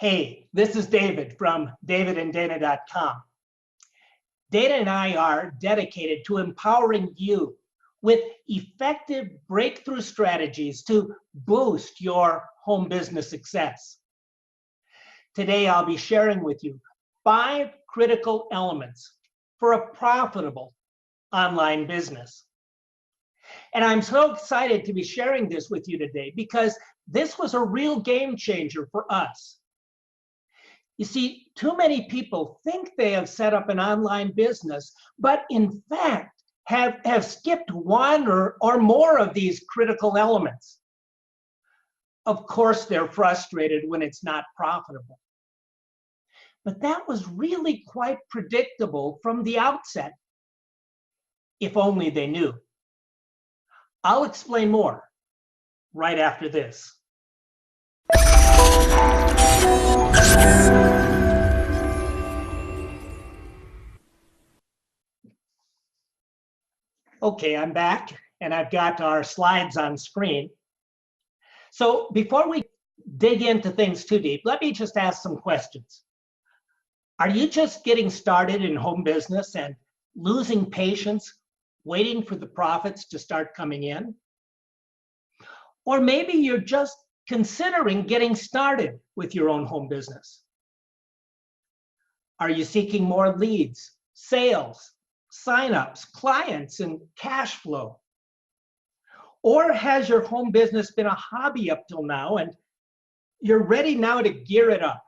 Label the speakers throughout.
Speaker 1: Hey, this is David from davidanddana.com. Dana and I are dedicated to empowering you with effective breakthrough strategies to boost your home business success. Today, I'll be sharing with you 5 critical elements for a profitable online business. And I'm so excited to be sharing this with you today because this was a real game changer for us. You see, too many people think they have set up an online business, but in fact have skipped one or more of these critical elements. Of course, they're frustrated when it's not profitable. But that was really quite predictable from the outset, if only they knew. I'll explain more right after this. Okay, I'm back and I've got our slides on screen. So before we dig into things too deep, let me just ask some questions. Are you just getting started in home business and losing patience, waiting for the profits to start coming in? Or maybe you're just considering getting started with your own home business. Are you seeking more leads, sales, signups, clients, and cash flow? Or has your home business been a hobby up till now and you're ready now to gear it up?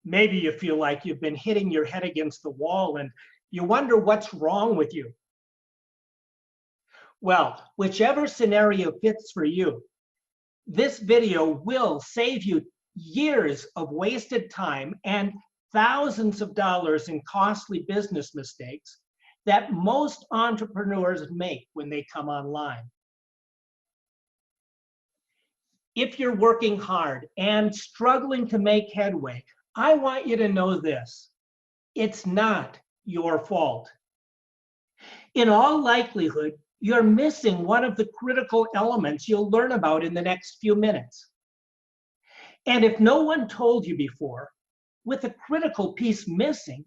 Speaker 1: Maybe you feel like you've been hitting your head against the wall and you wonder what's wrong with you. Well, whichever scenario fits for you, this video will save you years of wasted time and thousands of dollars in costly business mistakes that most entrepreneurs make when they come online. If you're working hard and struggling to make headway, I want you to know this: it's not your fault. In all likelihood, you're missing one of the critical elements you'll learn about in the next few minutes. And if no one told you before, with a critical piece missing,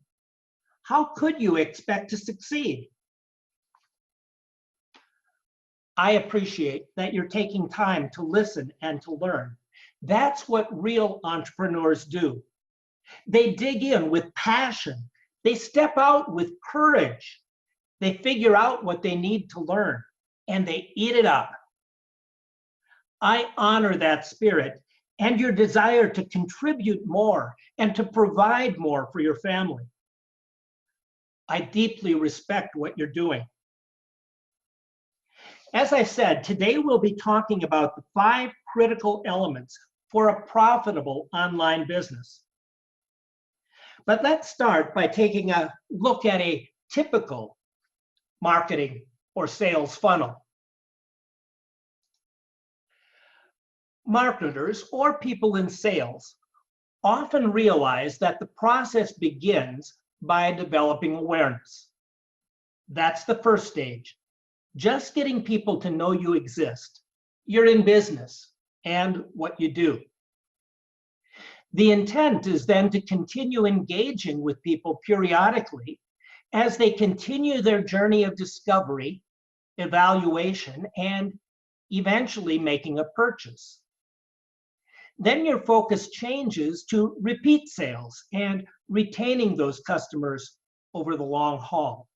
Speaker 1: how could you expect to succeed? I appreciate that you're taking time to listen and to learn. That's what real entrepreneurs do. They dig in with passion. They step out with courage. They figure out what they need to learn, and they eat it up. I honor that spirit and your desire to contribute more and to provide more for your family. I deeply respect what you're doing. As I said, today we'll be talking about the 5 critical elements for a profitable online business. But let's start by taking a look at a typical marketing or sales funnel. Marketers or people in sales often realize that the process begins by developing awareness. That's the first stage. Just getting people to know you exist, you're in business, and what you do. The intent is then to continue engaging with people periodically as they continue their journey of discovery, evaluation, and eventually making a purchase. Then your focus changes to repeat sales and retaining those customers over the long haul.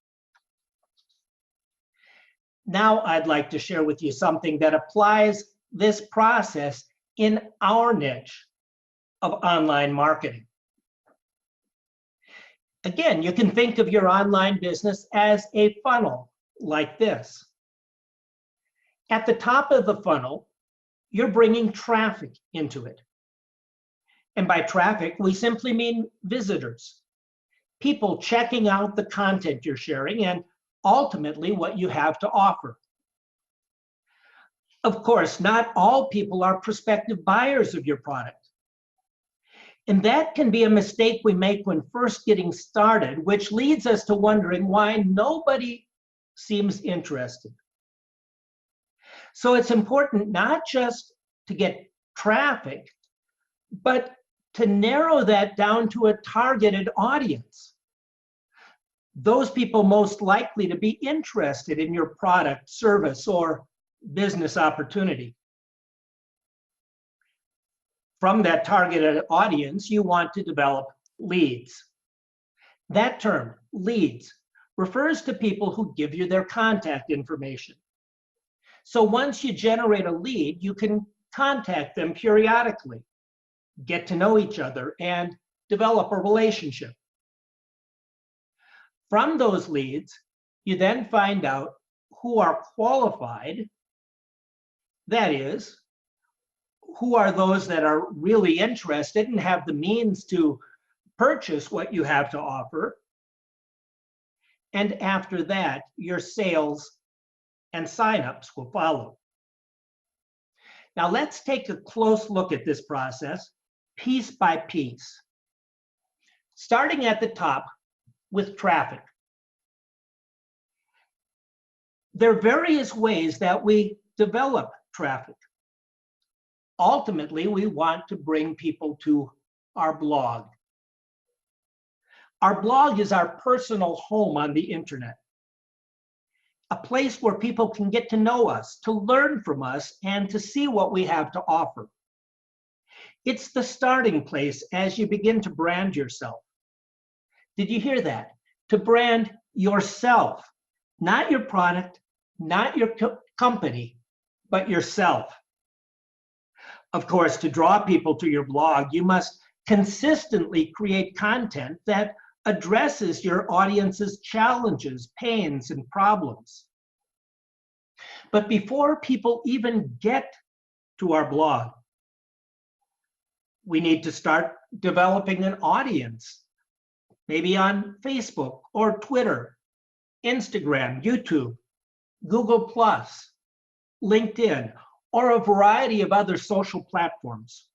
Speaker 1: Now I'd like to share with you something that applies this process in our niche of online marketing. Again, you can think of your online business as a funnel like this. At the top of the funnel, you're bringing traffic into it. And by traffic, we simply mean visitors, people checking out the content you're sharing and ultimately what you have to offer. Of course, not all people are prospective buyers of your product. And that can be a mistake we make when first getting started, which leads us to wondering why nobody seems interested. So it's important not just to get traffic, but to narrow that down to a targeted audience. Those people most likely to be interested in your product, service, or business opportunity. From that targeted audience, you want to develop leads. That term, leads, refers to people who give you their contact information. So once you generate a lead, you can contact them periodically, get to know each other, and develop a relationship. From those leads, you then find out who are qualified, that is, who are those that are really interested and have the means to purchase what you have to offer. And after that, your sales and signups will follow. Now let's take a close look at this process, piece by piece. Starting at the top with traffic. There are various ways that we develop traffic. Ultimately, we want to bring people to our blog. Our blog is our personal home on the internet, a place where people can get to know us, to learn from us, and to see what we have to offer. It's the starting place as you begin to brand yourself. Did you hear that? To brand yourself, not your product, not your company, but yourself. Of course, to draw people to your blog, you must consistently create content that addresses your audience's challenges, pains, and problems. But before people even get to our blog, we need to start developing an audience, maybe on Facebook or Twitter, Instagram, YouTube, Google+, LinkedIn, or a variety of other social platforms.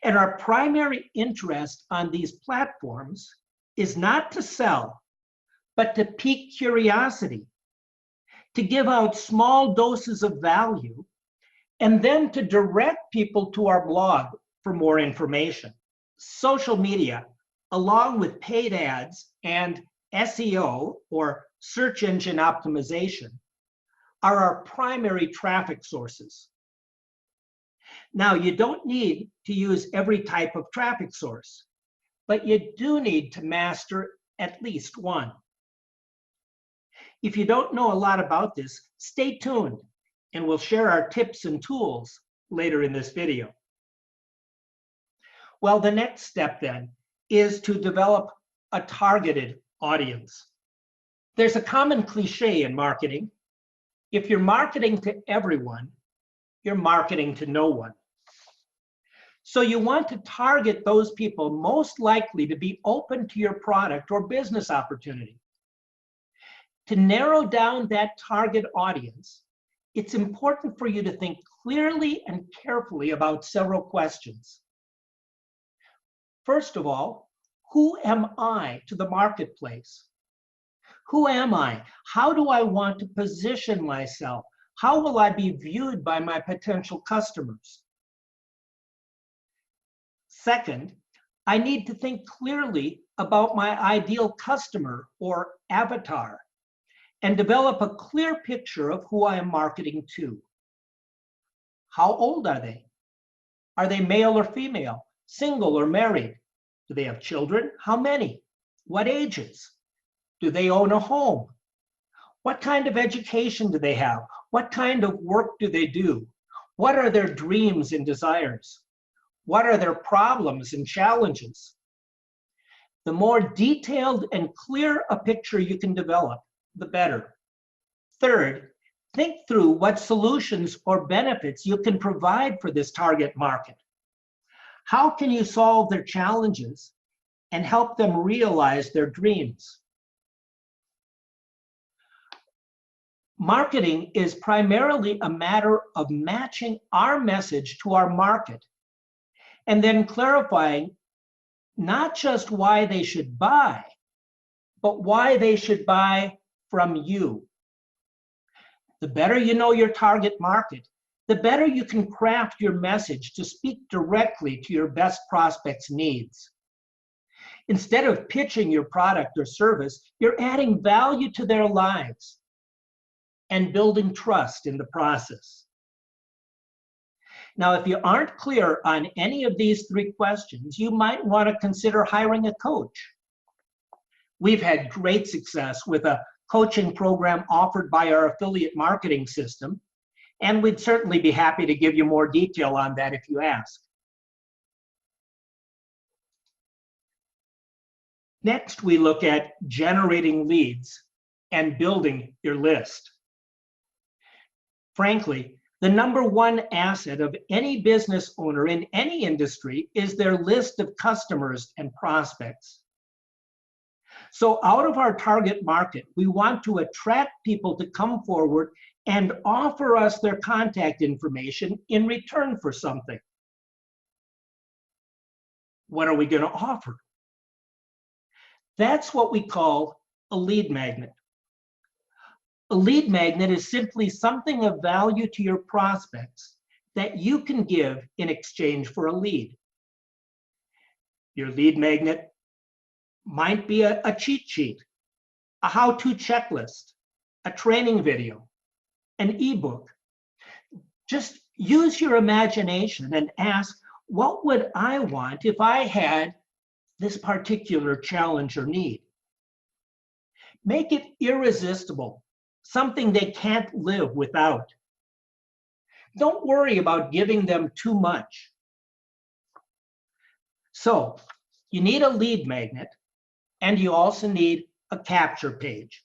Speaker 1: And our primary interest on these platforms is not to sell, but to pique curiosity, to give out small doses of value, and then to direct people to our blog for more information. Social media, along with paid ads and SEO, or search engine optimization, are our primary traffic sources. Now, you don't need to use every type of traffic source, but you do need to master at least one. If you don't know a lot about this, stay tuned, and we'll share our tips and tools later in this video. Well, the next step then is to develop a targeted audience. There's a common cliche in marketing. If you're marketing to everyone, you're marketing to no one. So you want to target those people most likely to be open to your product or business opportunity. To narrow down that target audience, it's important for you to think clearly and carefully about several questions. First of all, who am I to the marketplace? Who am I? How do I want to position myself? How will I be viewed by my potential customers? Second, I need to think clearly about my ideal customer or avatar and develop a clear picture of who I am marketing to. How old are they? Are they male or female, single or married? Do they have children? How many? What ages? Do they own a home? What kind of education do they have? What kind of work do they do? What are their dreams and desires? What are their problems and challenges? The more detailed and clear a picture you can develop, the better. Third, think through what solutions or benefits you can provide for this target market. How can you solve their challenges and help them realize their dreams? Marketing is primarily a matter of matching our message to our market and then clarifying not just why they should buy, but why they should buy from you. The better you know your target market, the better you can craft your message to speak directly to your best prospects' needs. Instead of pitching your product or service, you're adding value to their lives and building trust in the process. Now, if you aren't clear on any of these three questions, you might want to consider hiring a coach. We've had great success with a coaching program offered by our affiliate marketing system, and we'd certainly be happy to give you more detail on that if you ask. Next, we look at generating leads and building your list. Frankly, the number one asset of any business owner in any industry is their list of customers and prospects. So out of our target market, we want to attract people to come forward and offer us their contact information in return for something. What are we going to offer? That's what we call a lead magnet. A lead magnet is simply something of value to your prospects that you can give in exchange for a lead. Your lead magnet might be a cheat sheet, a how-to checklist, a training video, an ebook. Just use your imagination and ask, what would I want if I had this particular challenge or need? Make it irresistible, something they can't live without. Don't worry about giving them too much. So you need a lead magnet, and you also need a capture page.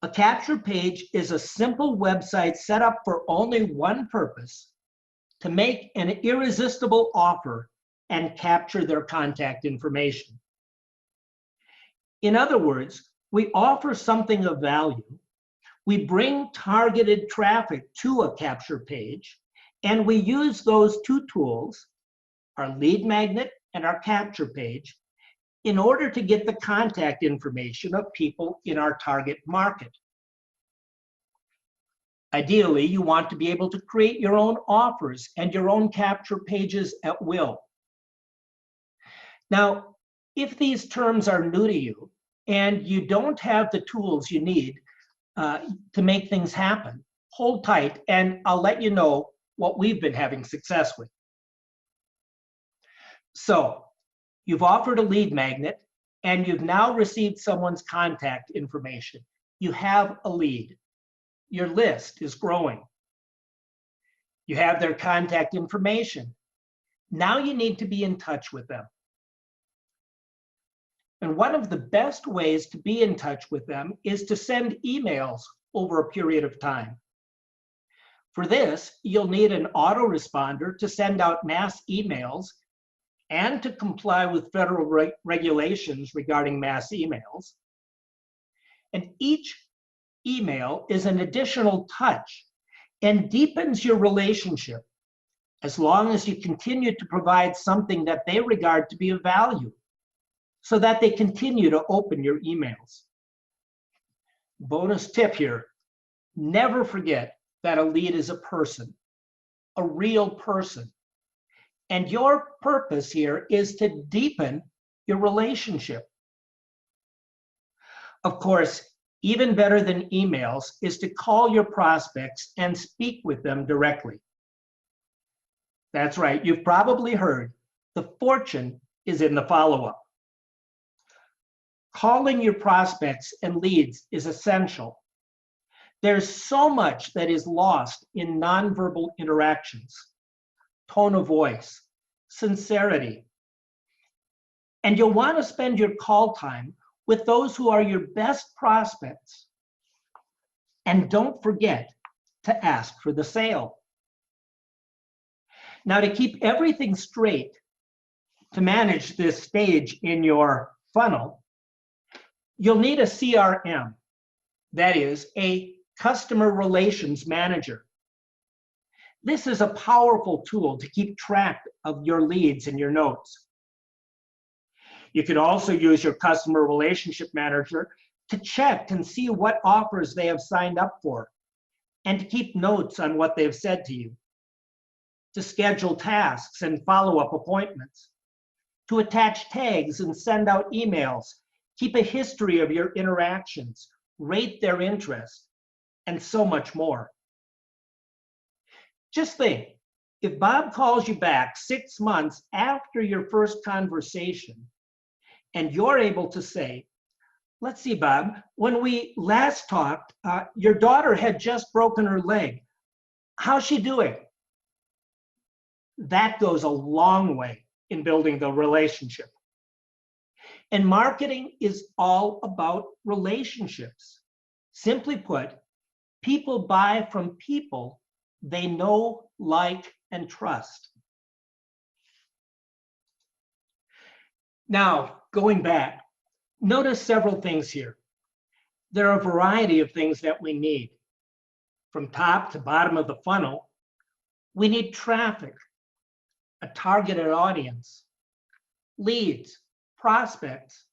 Speaker 1: A capture page is a simple website set up for only one purpose: to make an irresistible offer and capture their contact information. In other words, we offer something of value, we bring targeted traffic to a capture page, and we use those two tools, our lead magnet and our capture page, in order to get the contact information of people in our target market. Ideally, you want to be able to create your own offers and your own capture pages at will. Now, if these terms are new to you and you don't have the tools you need to make things happen, hold tight and I'll let you know what we've been having success with. So, you've offered a lead magnet and you've now received someone's contact information. You have a lead. Your list is growing. You have their contact information. Now you need to be in touch with them. And one of the best ways to be in touch with them is to send emails over a period of time. For this, you'll need an autoresponder to send out mass emails and to comply with federal regulations regarding mass emails. And each email is an additional touch and deepens your relationship as long as you continue to provide something that they regard to be of value, so that they continue to open your emails. Bonus tip here, never forget that a lead is a person, a real person. And your purpose here is to deepen your relationship. Of course, even better than emails is to call your prospects and speak with them directly. That's right, you've probably heard, the fortune is in the follow-up. Calling your prospects and leads is essential. There's so much that is lost in nonverbal interactions: tone of voice, sincerity. And you'll want to spend your call time with those who are your best prospects. And don't forget to ask for the sale. Now, to keep everything straight, to manage this stage in your funnel, you'll need a CRM, that is, a customer relations manager. This is a powerful tool to keep track of your leads and your notes. You could also use your customer relationship manager to check and see what offers they have signed up for. and to keep notes on what they've said to you, to schedule tasks and follow-up appointments, to attach tags and send out emails, keep a history of your interactions, rate their interest, and so much more. Just think, if Bob calls you back 6 months after your first conversation, and you're able to say, let's see, Bob, when we last talked, your daughter had just broken her leg. How's she doing? That goes a long way in building the relationship. And marketing is all about relationships. Simply put, people buy from people they know, like, and trust. Now, going back, notice several things here. There are a variety of things that we need. From top to bottom of the funnel, we need traffic, a targeted audience, leads, prospects,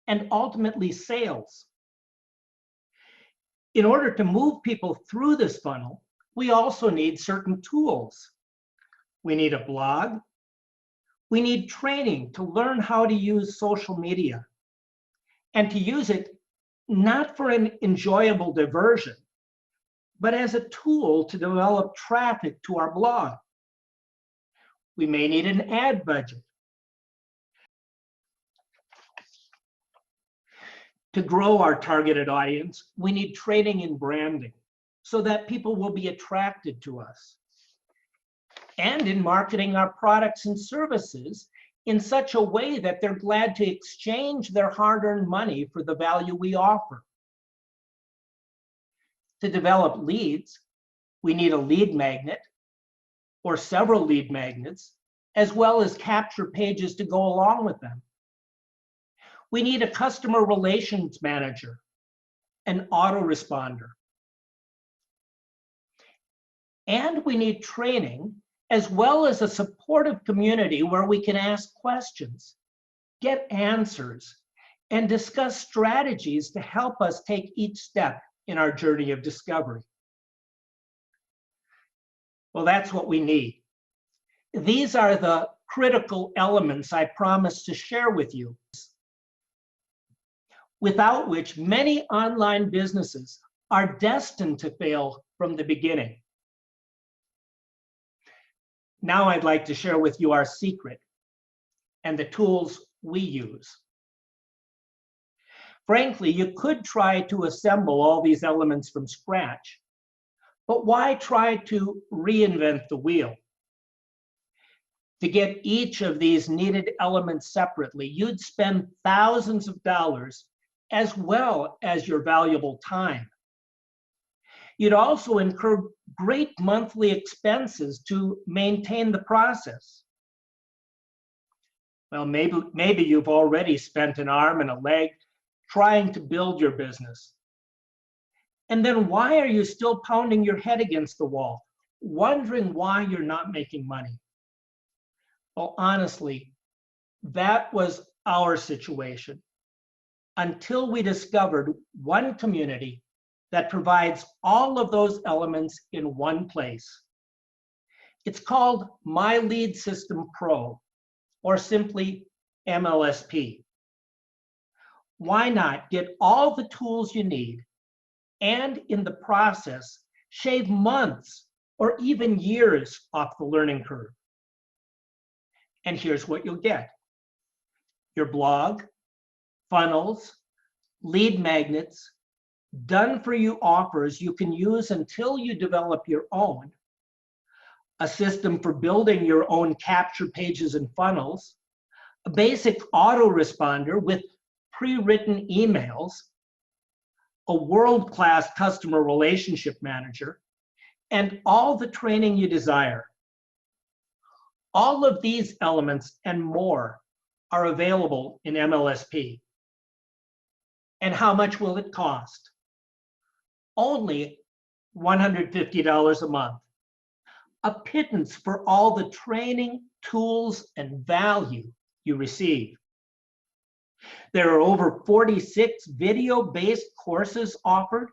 Speaker 1: and ultimately sales. In order to move people through this funnel, we also need certain tools. We need a blog. We need training to learn how to use social media and to use it not for an enjoyable diversion, but as a tool to develop traffic to our blog. We may need an ad budget. To grow our targeted audience, we need training in branding so that people will be attracted to us. And in marketing our products and services in such a way that they're glad to exchange their hard-earned money for the value we offer. To develop leads, we need a lead magnet or several lead magnets, as well as capture pages to go along with them. We need a customer relations manager, an autoresponder. And we need training, as well as a supportive community where we can ask questions, get answers, and discuss strategies to help us take each step in our journey of discovery. Well, that's what we need. These are the critical elements I promised to share with you, without which many online businesses are destined to fail from the beginning. Now I'd like to share with you our secret and the tools we use. Frankly, you could try to assemble all these elements from scratch, but why try to reinvent the wheel? To get each of these needed elements separately, you'd spend thousands of dollars as well as your valuable time. You'd also incur great monthly expenses to maintain the process. Well, maybe you've already spent an arm and a leg trying to build your business. And then why are you still pounding your head against the wall, wondering why you're not making money? Well, honestly, that was our situation until we discovered one community that provides all of those elements in one place. It's called My Lead System Pro, or simply MLSP. Why not get all the tools you need and in the process shave months or even years off the learning curve? And here's what you'll get: your blog, funnels, lead magnets, done-for-you offers you can use until you develop your own, a system for building your own capture pages and funnels, a basic autoresponder with pre-written emails, a world-class customer relationship manager, and all the training you desire. All of these elements and more are available in MLSP. And how much will it cost? Only $150 a month. A pittance for all the training, tools, and value you receive. There are over 46 video-based courses offered,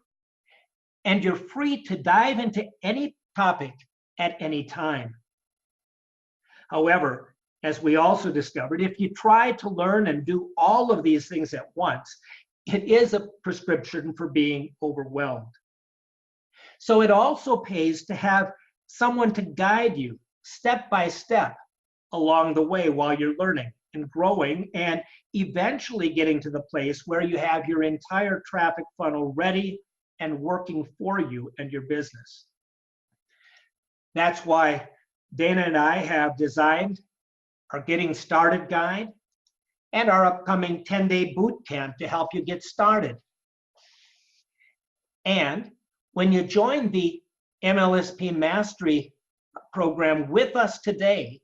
Speaker 1: and you're free to dive into any topic at any time. However, as we also discovered, if you try to learn and do all of these things at once, it is a prescription for being overwhelmed. So it also pays to have someone to guide you step by step along the way while you're learning and growing and eventually getting to the place where you have your entire traffic funnel ready and working for you and your business. That's why Dana and I have designed our Getting Started guide and our upcoming 10-day boot camp to help you get started. And when you join the MLSP Mastery program with us today,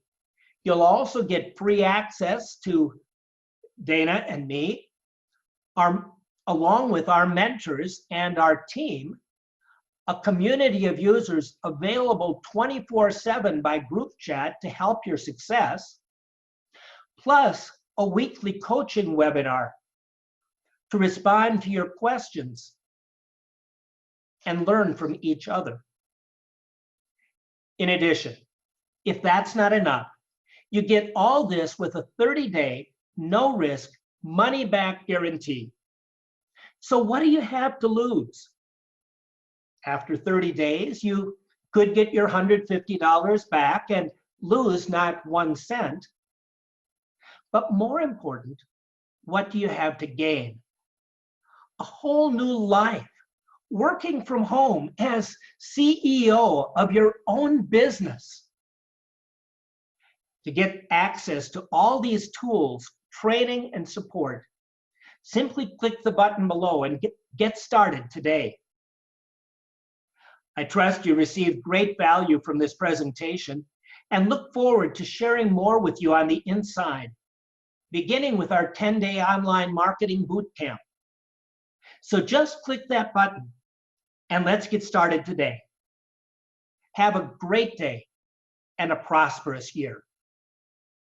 Speaker 1: you'll also get free access to Dana and me, along with our mentors and our team, a community of users available 24/7 by group chat to help your success, plus a weekly coaching webinar to respond to your questions and learn from each other. In addition, if that's not enough, you get all this with a 30-day, no-risk, money-back guarantee. So what do you have to lose? After 30 days, you could get your $150 back and lose not 1 cent. But more important, what do you have to gain? A whole new life, working from home as CEO of your own business. To get access to all these tools, training, and support, simply click the button below and get started today. I trust you received great value from this presentation and look forward to sharing more with you on the inside, beginning with our 10-day online marketing boot camp. So just click that button and let's get started today. Have a great day and a prosperous year.